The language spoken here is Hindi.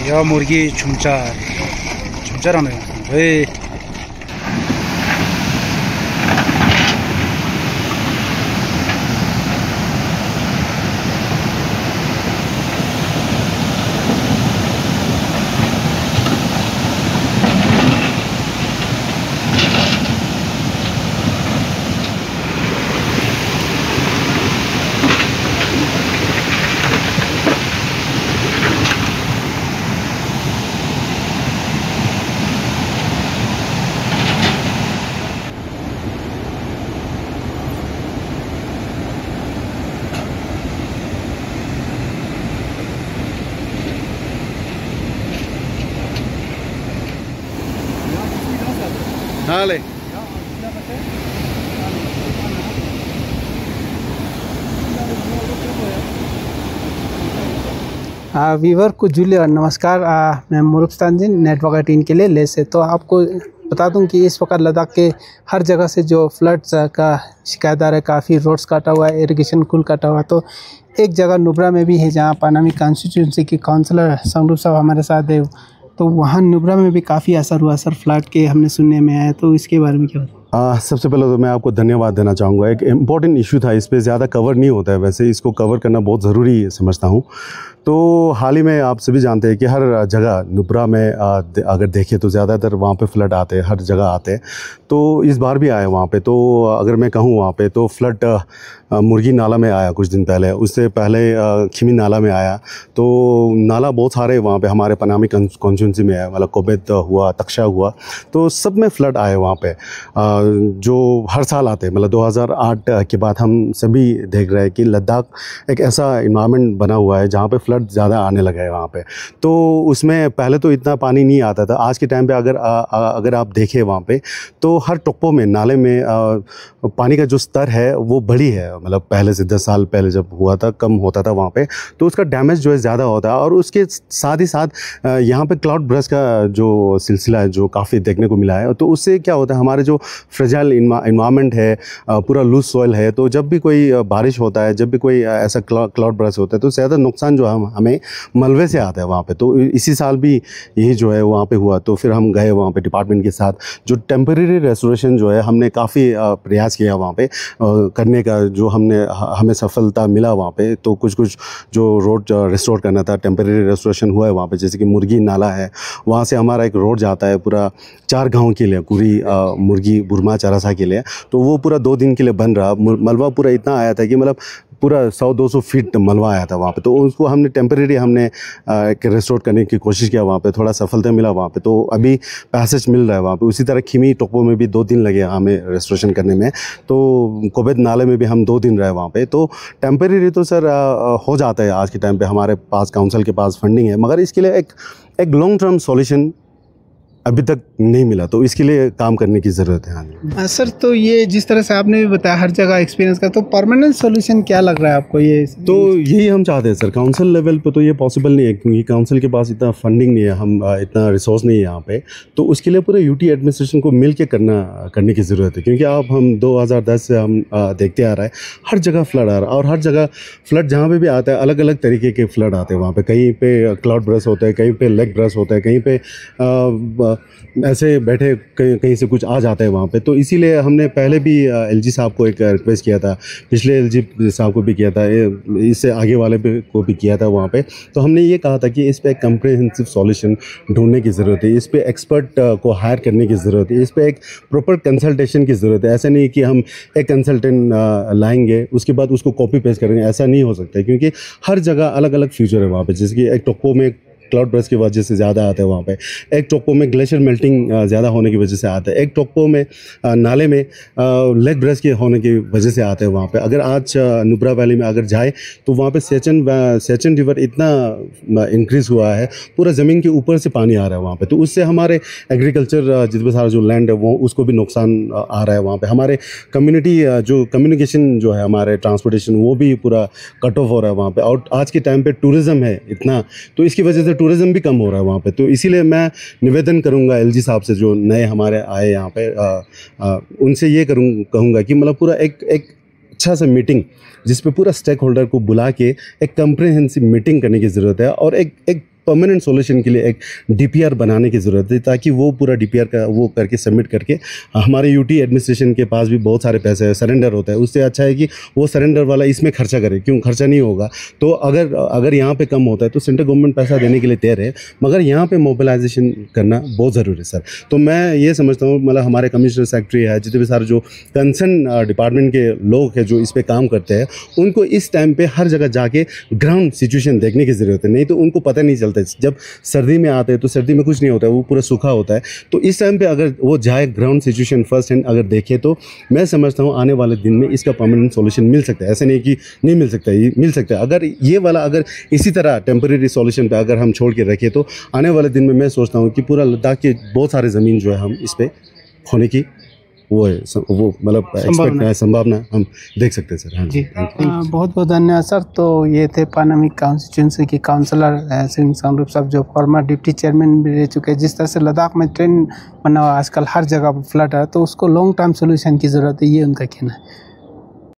या मुर्गी छुमचार आने भाई Dale. वीवर को जूलियर नमस्कार। मैं मुरुखस्तान जी नेटवर्क 18 के लिए ले से तो आपको बता दूं कि इस वक्त लद्दाख के हर जगह से जो फ्लड्स का शिकायत आ रहा है, काफ़ी रोड्स काटा हुआ है, इरिगेशन कुल काटा हुआ है। तो एक जगह नुब्रा में भी है जहां पानामी कॉन्स्टिट्यूंसी के काउंसलर संगरूप साहब हमारे साथ है, तो वहाँ नुब्रा में भी काफ़ी असर हुआ सर फ्लड के, हमने सुनने में आया। तो इसके बारे में क्या बताएं? सबसे पहले तो मैं आपको धन्यवाद देना चाहूँगा। एक इम्पॉर्टेंट इशू था, इस पे ज़्यादा कवर नहीं होता है, वैसे इसको कवर करना बहुत ज़रूरी समझता हूँ। तो हाल ही में आप सभी जानते हैं कि हर जगह नुब्रा में अगर देखें तो ज़्यादातर वहाँ पे फ्लड आते हैं, हर जगह आते हैं। तो इस बार भी आए वहाँ पे। तो अगर मैं कहूँ वहाँ पे तो फ्लड मुर्गी नाला में आया कुछ दिन पहले, उससे पहले खिमी नाला में आया। तो नाला बहुत सारे वहाँ पे हमारे पनामी कॉन्स्टिट्यूंसी में है, मतलब कोबेद हुआ, तक्षा हुआ, तो सब में फ्लड आए वहाँ पे, जो हर साल आते हैं। मतलब 2008 के बाद हम सभी देख रहे हैं कि लद्दाख एक ऐसा इन्वायरमेंट बना हुआ है जहाँ पे फ्लड ज़्यादा आने लगा है वहाँ पे। तो उसमें पहले तो इतना पानी नहीं आता था। आज के टाइम पे अगर आप देखें वहाँ पे तो हर टोप्पो में, नाले में पानी का जो स्तर है वो बड़ी है। मतलब पहले से 10 साल पहले जब हुआ था कम होता था वहाँ पे, तो उसका डैमेज जो है ज़्यादा होता है। और उसके साथ ही साथ यहाँ पे क्लाउड ब्रस्ट का जो सिलसिला है जो काफ़ी देखने को मिला है। तो उससे क्या होता है, हमारे जो फ्रेजाइल इन्वायरमेंट है, पूरा लूज सॉइल है, तो जब भी कोई बारिश होता है, जब भी कोई ऐसा क्लाउड ब्रस्ट होता है, तो ज़्यादा नुकसान जो है हमें मलबे से आता है वहाँ पे। तो इसी साल भी यही जो है वहाँ पे हुआ। तो फिर हम गए वहाँ पे डिपार्टमेंट के साथ, जो टेम्परेरी रेस्टोरेशन जो है हमने काफ़ी प्रयास किया वहाँ पे करने का, जो हमें सफलता मिला वहाँ पे। तो कुछ जो रोड रिस्टोर करना था, टेम्परेरी रेस्टोरेशन हुआ है वहाँ पे। जैसे कि मुर्गी नाला है, वहाँ से हमारा एक रोड जाता है पूरा 4 गाँव के लिए, कुरी, मुर्गी, बुरमा, चरासा के लिए। तो वो पूरा 2 दिन के लिए बन रहा। मलबा पूरा इतना आया था कि मतलब पूरा 100-200 फीट मलबा आया था वहाँ पे। तो उसको हमने टेम्परेरी रिस्टोर करने की कोशिश किया वहाँ पे, थोड़ा सफलता मिला वहाँ पे। तो अभी पैसेज मिल रहा है वहाँ पे। उसी तरह खिमी टोप्पो में भी 2 दिन लगे हमें रेस्टोरेशन करने में। तो कोबेद नाले में भी हम 2 दिन रहे वहाँ पे। तो टेम्परेरी तो सर हो जाता है आज के टाइम पे। हमारे पास काउंसिल के पास फंडिंग है, मगर इसके लिए एक लॉन्ग टर्म सॉल्यूशन अभी तक नहीं मिला। तो इसके लिए काम करने की ज़रूरत है। हाँ सर, तो ये जिस तरह से आपने भी बताया हर जगह एक्सपीरियंस का, तो परमानेंट सॉल्यूशन क्या लग रहा है आपको? ये तो यही हम चाहते हैं सर। काउंसिल लेवल पे तो ये पॉसिबल नहीं है, क्योंकि काउंसिल के पास इतना फंडिंग नहीं है, हम इतना रिसोर्स नहीं है यहाँ पे। तो उसके लिए पूरे यूटी एडमिनिस्ट्रेशन को मिल के करने की ज़रूरत है। क्योंकि अब हम 2010 से हम देखते आ रहा है हर जगह फ्लड आ रहा है। और हर जगह फ्लड जहाँ पे भी आता है अलग अलग तरीके के फ्लड आते हैं वहाँ पे। कहीं पे क्लाउड ब्रस्ट होता है, कहीं पे लेग ब्रस्ट होता है, कहीं पे ऐसे बैठे कहीं से कुछ आ जाता है वहाँ पे। तो इसीलिए हमने पहले भी एलजी साहब को एक रिक्वेस्ट किया था, पिछले एलजी साहब को भी किया था, इससे आगे वाले को भी किया था वहाँ पे। तो हमने ये कहा था कि इस पे एक कम्प्रिहेंसिव सॉल्यूशन ढूंढने की ज़रूरत है, इस पे एक्सपर्ट को हायर करने की ज़रूरत है, इस पे एक प्रॉपर कंसल्टेशन की ज़रूरत है। ऐसा नहीं कि हम एक कंसल्टेंट लाएंगे उसके बाद उसको कॉपी पेस्ट करेंगे, ऐसा नहीं हो सकता है। क्योंकि हर जगह अलग अलग फ्यूचर है वहाँ पे। जैसे कि एक टोप्पो में क्लाउड ब्रस्ट की वजह से ज़्यादा आता है वहाँ पे, एक टोप्पो में ग्लेशियर मेल्टिंग ज़्यादा होने की वजह से आता है, एक टोप्पो में नाले में लेग ब्रस्ट के होने की वजह से आता है वहाँ पे। अगर आज नुब्रा वैली में अगर जाए तो वहाँ पे सेचन रिवर इतना इंक्रीज़ हुआ है, पूरा ज़मीन के ऊपर से पानी आ रहा है वहाँ पे। तो उससे हमारे एग्रीकल्चर जितना सारा जो लैंड है वो उसको भी नुकसान आ रहा है वहाँ पे। हमारे कम्युनिटी जो कम्युनिकेशन जो है, हमारे ट्रांसपोर्टेशन, वो भी पूरा कट ऑफ हो रहा है वहाँ पे। और आज के टाइम पे टूरिज़्म है इतना, तो इसकी वजह से टूरिज़्म भी कम हो रहा है वहाँ पे। तो इसीलिए मैं निवेदन करूँगा एलजी साहब से, जो नए हमारे आए यहाँ पे, उनसे ये कहूँगा कि मतलब पूरा एक अच्छा सा मीटिंग जिस पे पूरा स्टेक होल्डर को बुला के एक कम्प्रिहेंसिव मीटिंग करने की ज़रूरत है। और एक परमानेंट सॉल्यूशन के लिए एक DPR बनाने की ज़रूरत है, ताकि वो पूरा DPR का वो करके सबमिट करके हमारे यूटी एडमिनिस्ट्रेशन के पास भी बहुत सारे पैसे सरेंडर होता है, उससे अच्छा है कि वो सरेंडर वाला इसमें खर्चा करे। क्यों खर्चा नहीं होगा तो अगर यहाँ पे कम होता है तो सेंट्रल गवर्नमेंट पैसा देने के लिए तैयार है, मगर यहाँ पे मोबिलाइजेशन करना बहुत ज़रूरी है सर। तो मैं ये समझता हूँ, मतलब हमारे कमिश्नर सेक्रेटरी है, जितने भी सारे जो कंसर्न डिपार्टमेंट के लोग हैं जो इस पे काम करते हैं, उनको इस टाइम पे हर जगह जाके ग्राउंड सिचुएशन देखने की ज़रूरत है। नहीं तो उनको पता नहीं चलता है, जब सर्दी में आते हैं तो सर्दी में कुछ नहीं होता है, वो पूरा सूखा होता है। तो इस टाइम पे अगर वो जाए ग्राउंड सिचुएशन फर्स्ट हैंड अगर देखे तो मैं समझता हूँ आने वाले दिन में इसका परमानेंट सॉल्यूशन मिल सकता है। ऐसे नहीं कि नहीं मिल सकता, ये मिल सकता है। अगर ये वाला अगर इसी तरह टेम्परेरी सॉल्यूशन पे अगर हम छोड़ के रखें तो आने वाले दिन में मैं सोचता हूँ कि पूरा लद्दाख के बहुत सारे ज़मीन जो है हम इस पे होने की वो है, वो मतलब एक्सपेक्ट है, संभावना हम देख सकते हैं सर। हाँ जी, बहुत बहुत धन्यवाद सर। तो ये थे पानामी कॉन्स्टिट्यूंसी के काउंसलर सिंह संगरूप साहब, जो फॉर्मर डिप्टी चेयरमैन भी रह चुके हैं। जिस तरह से लद्दाख में ट्रेंड बना हुआ आजकल हर जगह फ्लड है, तो उसको लॉन्ग टर्म सोल्यूशन की ज़रूरत है, ये उनका कहना है।